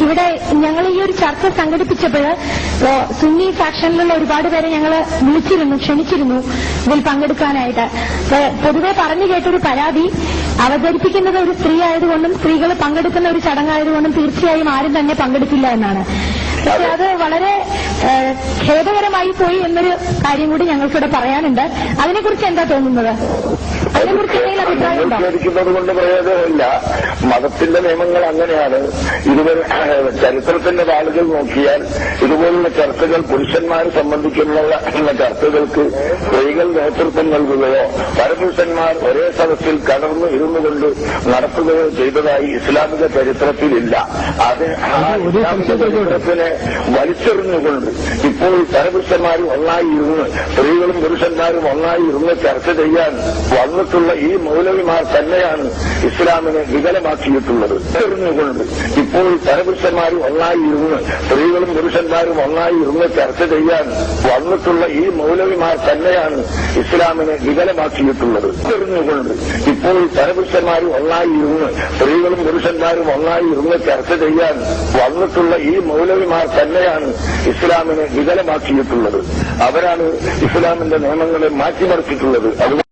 ഇവിടെ ഞങ്ങൾ ഈ ഒരു ചർച്ച സംഘടിപ്പിച്ചപ്പോൾ സുന്നി ഫാക്ഷനിലുള്ള ഒരുപാട് പേരെ ഞങ്ങൾ ക്ഷണിച്ചിരുന്നു ഇതിൽ പങ്കെടുക്കാനായിട്ട്. പൊതുവെ പറഞ്ഞു കേട്ടൊരു പരാതി, അവതരിപ്പിക്കുന്നത് ഒരു സ്ത്രീ ആയതുകൊണ്ടും സ്ത്രീകൾ പങ്കെടുക്കുന്ന ഒരു ചടങ്ങായതുകൊണ്ടും തീർച്ചയായും ആരും തന്നെ പങ്കെടുക്കില്ല എന്നാണ്. പക്ഷെ അത് വളരെ ഖേദകരമായി പോയി എന്നൊരു കാര്യം കൂടി ഞങ്ങൾക്കിവിടെ പറയാനുണ്ട്. അതിനെക്കുറിച്ച് എന്താ തോന്നുന്നത്? അതിനെക്കുറിച്ച് എന്തെങ്കിലും അഭിപ്രായം ഉണ്ടോ? കൊണ്ട് പ്രയോജനമില്ല. മതത്തിന്റെ നിയമങ്ങൾ അങ്ങനെയാണ്. ഇതുവരെ ചരിത്രത്തിന്റെ താളുകൾ നോക്കിയാൽ ഇതുപോലുള്ള ചർച്ചകൾ പുരുഷന്മാരെ സംബന്ധിക്കുന്ന ചർച്ചകൾക്ക് സ്ത്രീകൾ നേതൃത്വം നൽകുകയോ പരപുരുഷന്മാർ ഒരേ സദസ്സിൽ കടർന്നു ഇരുന്നുകൊണ്ട് നടത്തുകയോ ചെയ്തതായി ഇസ്ലാമിക ചരിത്രത്തിലില്ല. അത് ഇസ്ലാമിക ചരിത്രത്തിനെ വലിച്ചെറിഞ്ഞുകൊണ്ട് ഇപ്പോൾ പരപുരുഷന്മാരും ഒന്നായി ഇരുന്ന് സ്ത്രീകളും പുരുഷന്മാരും ഒന്നായി ഇരുന്ന് ചർച്ച ചെയ്യാൻ വന്നിട്ടുള്ള ഈ മൗലവിമാർ തന്നെയാണ് ഇസ്ലാമിനെ വികലമാക്കിയിട്ടുള്ളത്. എറിഞ്ഞുകൊണ്ട് ഇപ്പോൾ പരപുരുഷന്മാരും ഒന്നായി ഇരുന്ന് സ്ത്രീകളും പുരുഷന്മാരും ഒന്നായി ഇരുന്ന് ചർച്ച ചെയ്യാൻ വന്നിട്ടുള്ള ഈ മൗലവിമാർ തന്നെയാണ് ഇസ്ലാമിനെ വികലമാക്കിയിട്ടുള്ളത്. എറിഞ്ഞുകൊണ്ട് ഇപ്പോൾ പരപുരുഷന്മാരും ഒന്നായി ഇരുന്ന് സ്ത്രീകളും പുരുഷന്മാരും ഒന്നായി ഇരുന്ന് ചർച്ച ചെയ്യാൻ വന്നിട്ടുള്ള ഈ മൗലവിമാർ തന്നെയാണ് ഇസ്ലാമിനെ വികലമാക്കിയിട്ടുള്ളത്. അവരാണ് ഇസ്ലാമിന്റെ നിയമങ്ങളെ മാറ്റിമറിച്ചിട്ടുള്ളത്.